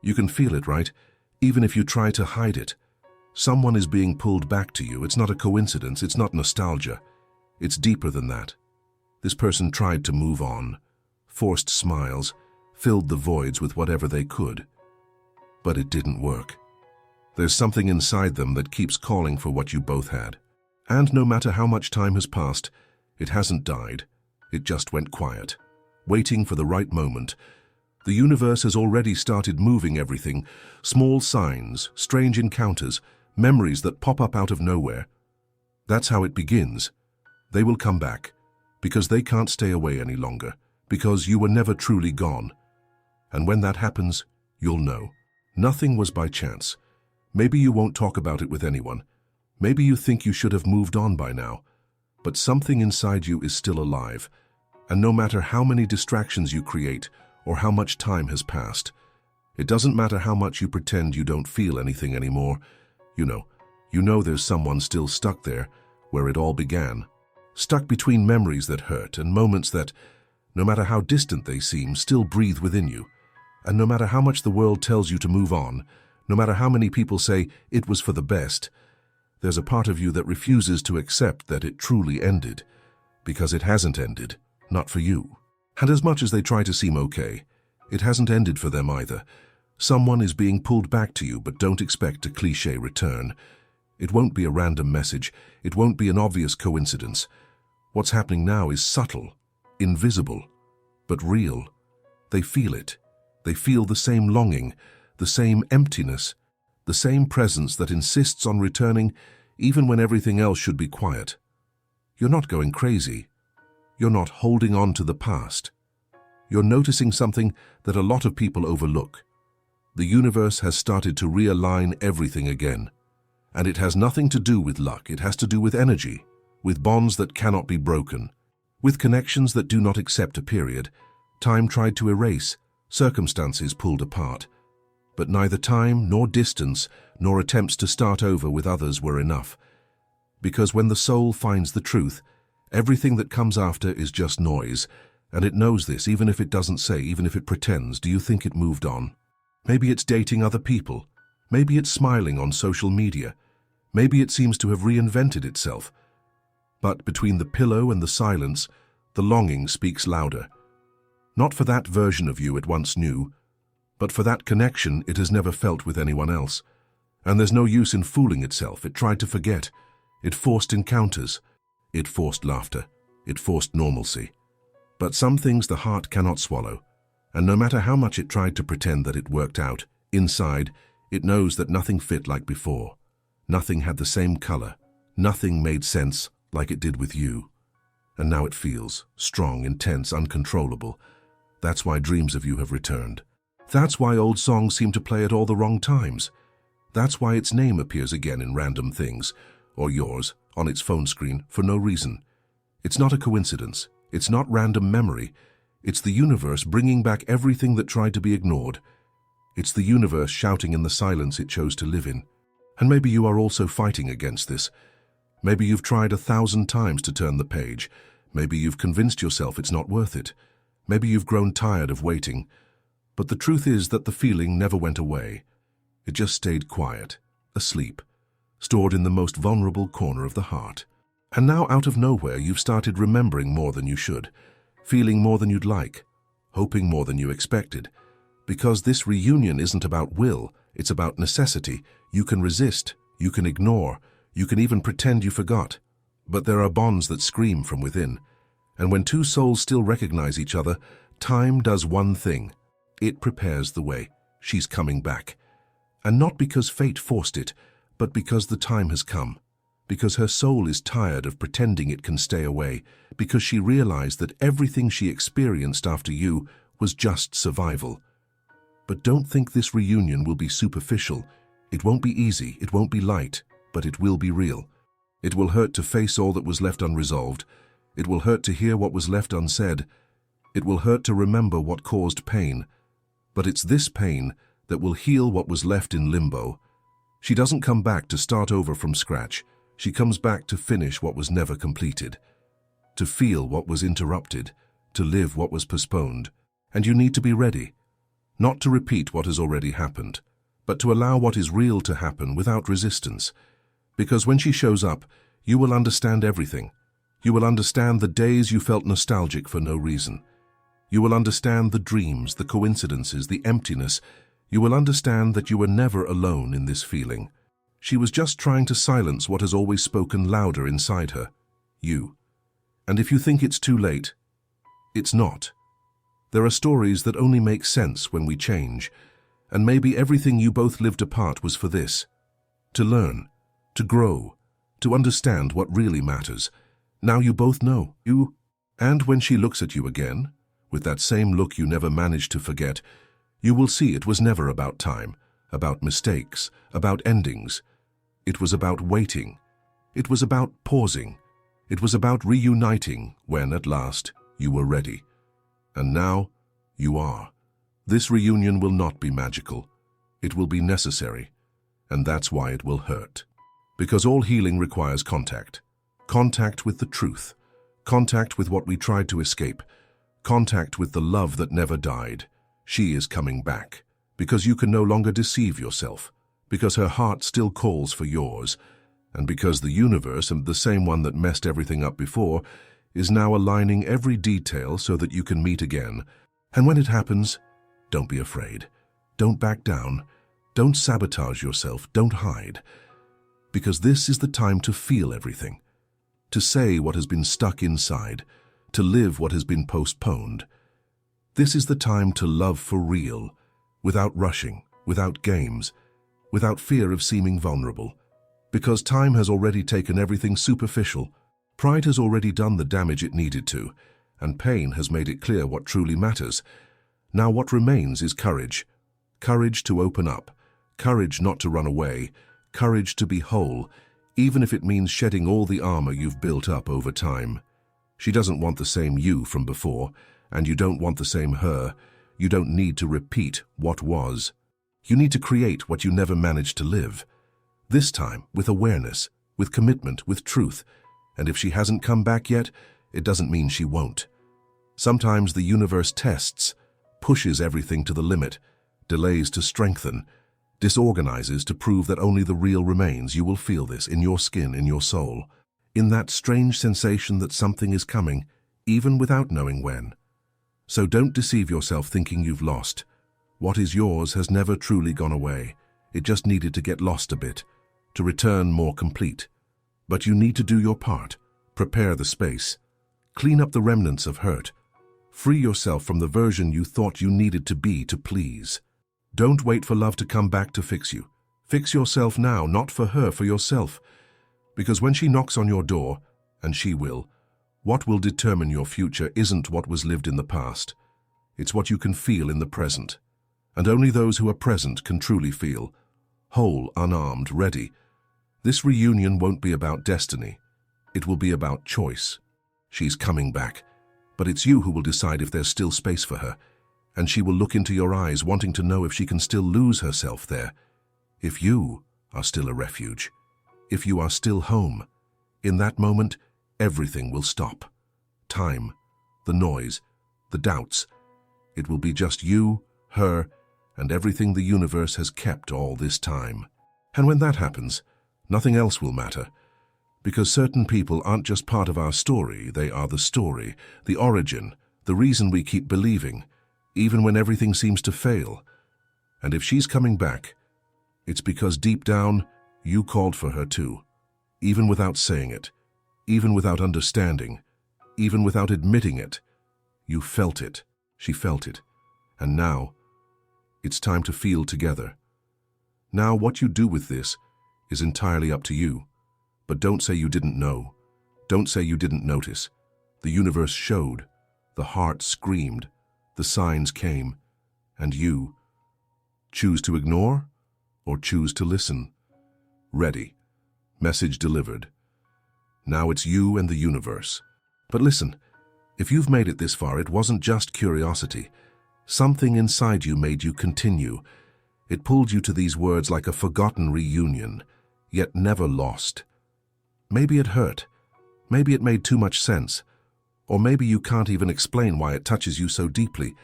You can feel it, right? Even if you try to hide it. Someone is being pulled back to you. It's not a coincidence. It's not nostalgia. It's deeper than that. This person tried to move on, forced smiles, filled the voids with whatever they could. But it didn't work. There's something inside them that keeps calling for what you both had. And no matter how much time has passed, it hasn't died. It just went quiet, waiting for the right moment. The universe has already started moving everything, small signs, strange encounters, memories that pop up out of nowhere. That's how it begins. They will come back, because they can't stay away any longer, because you were never truly gone. And when that happens, you'll know. Nothing was by chance. Maybe you won't talk about it with anyone. Maybe you think you should have moved on by now. But something inside you is still alive. And no matter how many distractions you create, or how much time has passed, it doesn't matter how much you pretend you don't feel anything anymore. You know there's someone still stuck there, where it all began. Stuck between memories that hurt and moments that, no matter how distant they seem, still breathe within you. And no matter how much the world tells you to move on, no matter how many people say it was for the best, there's a part of you that refuses to accept that it truly ended, because it hasn't ended, not for you. And as much as they try to seem okay, it hasn't ended for them either. Someone is being pulled back to you, but don't expect a cliché return. It won't be a random message. It won't be an obvious coincidence. What's happening now is subtle, invisible, but real. They feel it. They feel the same longing, the same emptiness, the same presence that insists on returning even when everything else should be quiet. You're not going crazy. You're not holding on to the past. You're noticing something that a lot of people overlook. The universe has started to realign everything again. And it has nothing to do with luck. It has to do with energy, with bonds that cannot be broken, with connections that do not accept a period. Time tried to erase, circumstances pulled apart. But neither time, nor distance, nor attempts to start over with others were enough. Because when the soul finds the truth, everything that comes after is just noise, and it knows this, even if it doesn't say, even if it pretends. Do you think it moved on? Maybe it's dating other people. Maybe it's smiling on social media. Maybe it seems to have reinvented itself. But between the pillow and the silence, the longing speaks louder. Not for that version of you it once knew, but for that connection it has never felt with anyone else. And there's no use in fooling itself. It tried to forget. It forced encounters. It forced laughter. It forced normalcy. But some things the heart cannot swallow. And no matter how much it tried to pretend that it worked out, inside, it knows that nothing fit like before. Nothing had the same color. Nothing made sense like it did with you. And now it feels strong, intense, uncontrollable. That's why dreams of you have returned. That's why old songs seem to play at all the wrong times. That's why its name appears again in random things, or yours, on its phone screen, for no reason. It's not a coincidence. It's not random memory. It's the universe bringing back everything that tried to be ignored. It's the universe shouting in the silence it chose to live in. And maybe you are also fighting against this. Maybe you've tried 1,000 times to turn the page. Maybe you've convinced yourself it's not worth it. Maybe you've grown tired of waiting. But the truth is that the feeling never went away. It just stayed quiet, asleep, stored in the most vulnerable corner of the heart. And now out of nowhere you've started remembering more than you should, feeling more than you'd like, hoping more than you expected. Because this reunion isn't about will, it's about necessity. You can resist, you can ignore, you can even pretend you forgot. But there are bonds that scream from within. And when two souls still recognize each other, time does one thing. It prepares the way. She's coming back. And not because fate forced it, but because the time has come. Because her soul is tired of pretending it can stay away. Because she realized that everything she experienced after you was just survival. But don't think this reunion will be superficial. It won't be easy, it won't be light, but it will be real. It will hurt to face all that was left unresolved. It will hurt to hear what was left unsaid. It will hurt to remember what caused pain. But it's this pain that will heal what was left in limbo. She doesn't come back to start over from scratch. She comes back to finish what was never completed, to feel what was interrupted, to live what was postponed. And you need to be ready. not to repeat what has already happened, but to allow what is real to happen without resistance. Because when she shows up, you will understand everything. You will understand the days you felt nostalgic for no reason. You will understand the dreams, the coincidences, the emptiness. You will understand that you were never alone in this feeling. She was just trying to silence what has always spoken louder inside her, you. And if you think it's too late, it's not. There are stories that only make sense when we change, and maybe everything you both lived apart was for this. To learn, to grow, to understand what really matters. Now you both know. And when she looks at you again, with that same look you never managed to forget, you will see it was never about time, about mistakes, about endings. It was about waiting. It was about pausing. It was about reuniting when, at last, you were ready. And now, you are. This reunion will not be magical. It will be necessary. And that's why it will hurt. Because all healing requires contact. Contact with the truth. Contact with what we tried to escape. Contact with the love that never died. She is coming back. Because you can no longer deceive yourself. Because her heart still calls for yours. And because the universe, and the same one that messed everything up before, is now aligning every detail so that you can meet again. And when it happens, don't be afraid. Don't back down. Don't sabotage yourself. Don't hide. Because this is the time to feel everything. To say what has been stuck inside. To live what has been postponed. This is the time to love for real, without rushing, without games, without fear of seeming vulnerable. Because time has already taken everything superficial. Pride has already done the damage it needed to, and pain has made it clear what truly matters. Now what remains is courage. Courage to open up. Courage not to run away. Courage to be whole, even if it means shedding all the armor you've built up over time. She doesn't want the same you from before, and you don't want the same her. You don't need to repeat what was. You need to create what you never managed to live. This time, with awareness, with commitment, with truth. And if she hasn't come back yet, it doesn't mean she won't. Sometimes the universe tests, pushes everything to the limit, delays to strengthen, disorganizes to prove that only the real remains. You will feel this in your skin, in your soul, in that strange sensation that something is coming, even without knowing when. So don't deceive yourself thinking you've lost. What is yours has never truly gone away. It just needed to get lost a bit, to return more complete. But you need to do your part. Prepare the space. Clean up the remnants of hurt. Free yourself from the version you thought you needed to be to please. Don't wait for love to come back to fix you. Fix yourself now, not for her, for yourself. Because when she knocks on your door, and she will, what will determine your future isn't what was lived in the past. It's what you can feel in the present. And only those who are present can truly feel. Whole, unarmed, ready. This reunion won't be about destiny. It will be about choice. She's coming back, but it's you who will decide if there's still space for her, and she will look into your eyes wanting to know if she can still lose herself there, if you are still a refuge, if you are still home. In that moment, everything will stop. Time, the noise, the doubts. It will be just you, her, and everything the universe has kept all this time. And when that happens, nothing else will matter. Because certain people aren't just part of our story, they are the story, the origin, the reason we keep believing, even when everything seems to fail. And if she's coming back, it's because deep down, you called for her too. Even without saying it, even without understanding, even without admitting it. You felt it, she felt it. And now, it's time to feel together. Now what you do with this is entirely up to you. But don't say you didn't know. Don't say you didn't notice. The universe showed. The heart screamed. The signs came. And you choose to ignore or choose to listen. Ready. Message delivered. Now it's you and the universe. But listen, if you've made it this far, it wasn't just curiosity. Something inside you made you continue. It pulled you to these words like a forgotten reunion, yet never lost. Maybe it hurt. Maybe it made too much sense. Or maybe you can't even explain why it touches you so deeply.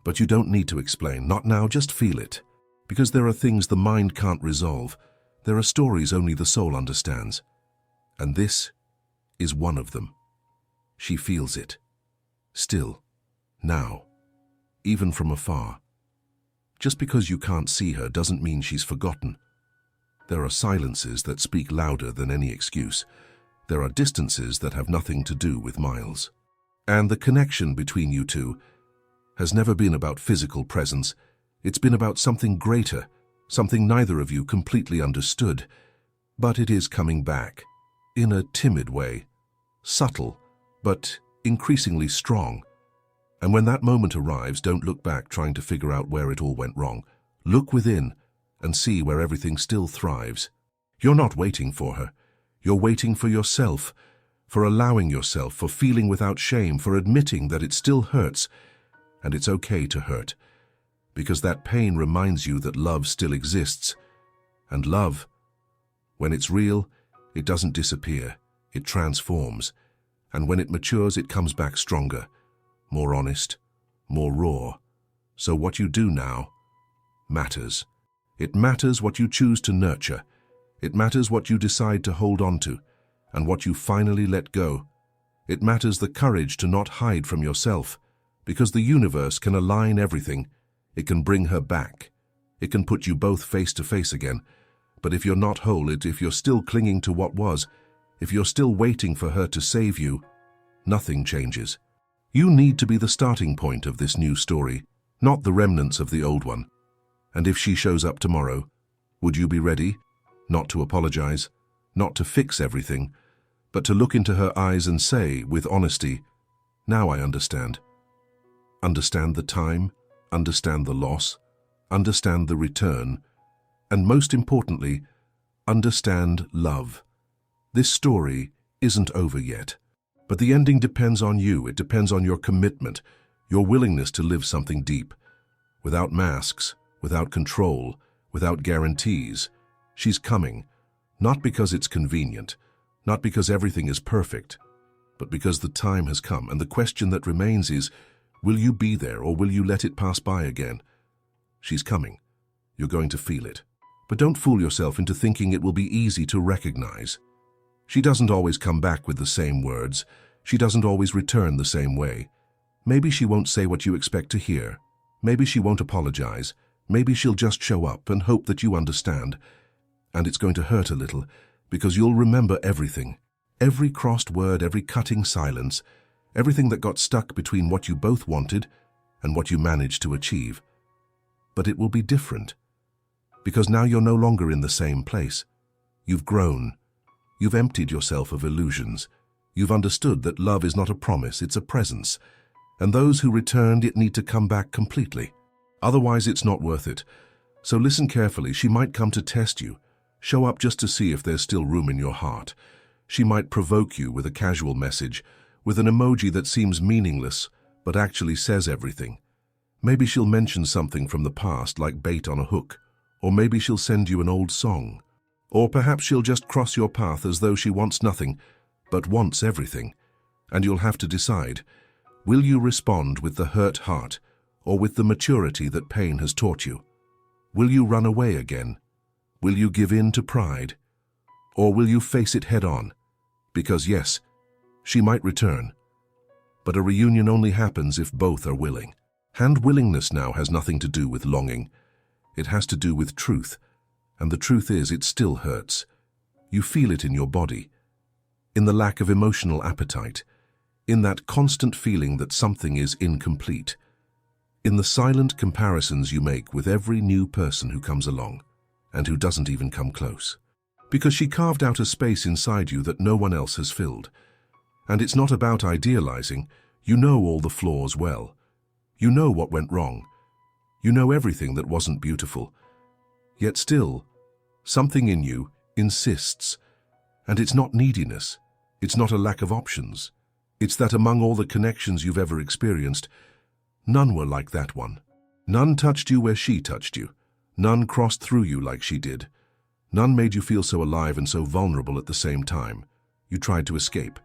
But you don't need to explain, not now, just feel it. Because there are things the mind can't resolve. There are stories only the soul understands. And this is one of them. She feels it. Still. Now. Even from afar. Just because you can't see her doesn't mean she's forgotten. There are silences that speak louder than any excuse. There are distances that have nothing to do with miles. And the connection between you two has never been about physical presence. It's been about something greater, something neither of you completely understood. But it is coming back, in a timid way, subtle, but increasingly strong. And when that moment arrives, don't look back trying to figure out where it all went wrong. Look within and see where everything still thrives. You're not waiting for her. You're waiting for yourself, for allowing yourself, for feeling without shame, for admitting that it still hurts, and it's okay to hurt, because that pain reminds you that love still exists. And love, when it's real, it doesn't disappear, it transforms, and when it matures, it comes back stronger, more honest, more raw. So what you do now matters. It matters what you choose to nurture. It matters what you decide to hold on to, and what you finally let go. It matters the courage to not hide from yourself, because the universe can align everything. It can bring her back. It can put you both face to face again. But if you're not whole, if you're still clinging to what was, if you're still waiting for her to save you, nothing changes. You need to be the starting point of this new story, not the remnants of the old one. And if she shows up tomorrow, would you be ready? Not to apologize, not to fix everything, but to look into her eyes and say, with honesty, now I understand. Understand the time, understand the loss, understand the return, and most importantly, understand love. This story isn't over yet, but the ending depends on you. It depends on your commitment, your willingness to live something deep, without masks, without control, without guarantees. She's coming, not because it's convenient, not because everything is perfect, but because the time has come, and the question that remains is, will you be there or will you let it pass by again? She's coming. You're going to feel it. But don't fool yourself into thinking it will be easy to recognize. She doesn't always come back with the same words. She doesn't always return the same way. Maybe she won't say what you expect to hear. Maybe she won't apologize. Maybe she'll just show up and hope that you understand. And it's going to hurt a little, because you'll remember everything. Every crossed word, every cutting silence, everything that got stuck between what you both wanted and what you managed to achieve. But it will be different, because now you're no longer in the same place. You've grown. You've emptied yourself of illusions. You've understood that love is not a promise, it's a presence. And those who returned it need to come back completely. Otherwise, it's not worth it. So listen carefully. She might come to test you. Show up just to see if there's still room in your heart. She might provoke you with a casual message, with an emoji that seems meaningless, but actually says everything. Maybe she'll mention something from the past, like bait on a hook. Or maybe she'll send you an old song. Or perhaps she'll just cross your path as though she wants nothing, but wants everything. And you'll have to decide, will you respond with the hurt heart, or with the maturity that pain has taught you? Will you run away again? Will you give in to pride? Or will you face it head on? Because yes, she might return. But a reunion only happens if both are willing. And willingness now has nothing to do with longing. It has to do with truth. And the truth is, it still hurts. You feel it in your body, in the lack of emotional appetite, in that constant feeling that something is incomplete, in the silent comparisons you make with every new person who comes along, and who doesn't even come close. Because she carved out a space inside you that no one else has filled. And it's not about idealizing. You know all the flaws well. You know what went wrong. You know everything that wasn't beautiful. Yet still, something in you insists. And it's not neediness. It's not a lack of options. It's that among all the connections you've ever experienced, none were like that one. None touched you where she touched you. None crossed through you like she did. None made you feel so alive and so vulnerable at the same time. You tried to escape.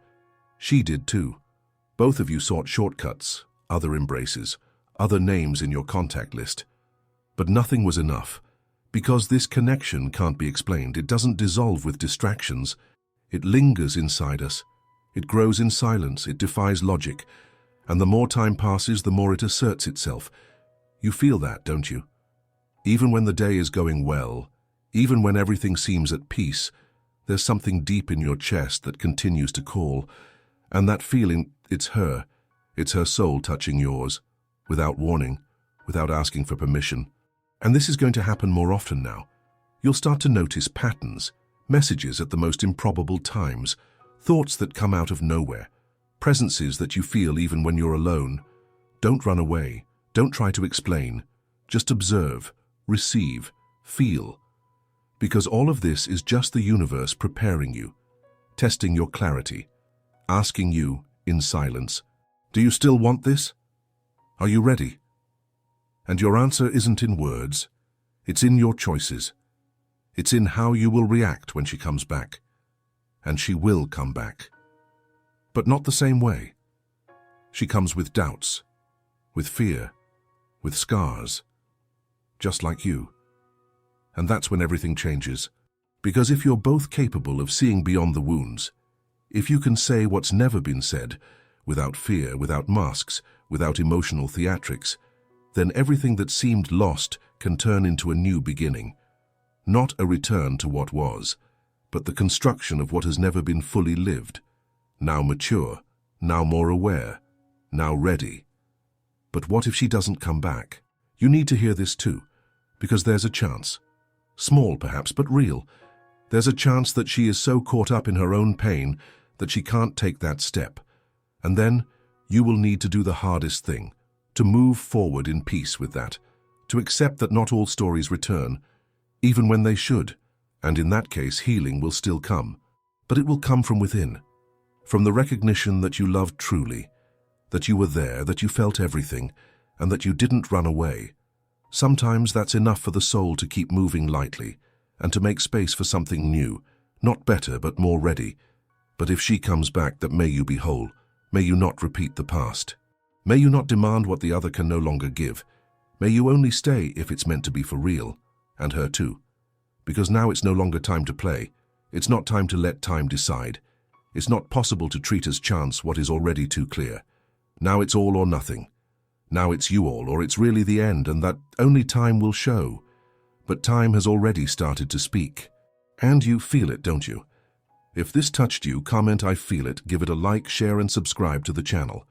She did too. Both of you sought shortcuts, other embraces, other names in your contact list. But nothing was enough. Because this connection can't be explained, it doesn't dissolve with distractions. It lingers inside us. It grows in silence, it defies logic. And the more time passes, the more it asserts itself. You feel that, don't you? Even when the day is going well, even when everything seems at peace, there's something deep in your chest that continues to call. And that feeling, it's her. It's her soul touching yours, without warning, without asking for permission. And this is going to happen more often now. You'll start to notice patterns, messages at the most improbable times, thoughts that come out of nowhere, presences that you feel even when you're alone. Don't run away. Don't try to explain. Just observe, receive, feel. Because all of this is just the universe preparing you, testing your clarity, asking you, in silence, do you still want this? Are you ready? And your answer isn't in words. It's in your choices. It's in how you will react when she comes back. And she will come back. But not the same way. She comes with doubts, with fear, with scars, just like you. And that's when everything changes. Because if you're both capable of seeing beyond the wounds, if you can say what's never been said, without fear, without masks, without emotional theatrics, then everything that seemed lost can turn into a new beginning. Not a return to what was, but the construction of what has never been fully lived. Now mature, now more aware, now ready. But what if she doesn't come back? You need to hear this too, because there's a chance. Small perhaps, but real. There's a chance that she is so caught up in her own pain that she can't take that step. And then you will need to do the hardest thing, to move forward in peace with that, to accept that not all stories return, even when they should, and in that case healing will still come, but it will come from within, from the recognition that you loved truly, that you were there, that you felt everything, and that you didn't run away. Sometimes that's enough for the soul to keep moving lightly, and to make space for something new, not better but more ready. But if she comes back, that may you be whole, may you not repeat the past. May you not demand what the other can no longer give. May you only stay if it's meant to be for real, and her too. Because now it's no longer time to play. It's not time to let time decide. It's not possible to treat as chance what is already too clear. Now it's all or nothing. Now it's you all, or it's really the end, and that only time will show. But time has already started to speak. And you feel it, don't you? If this touched you, comment "I feel it," give it a like, share and subscribe to the channel.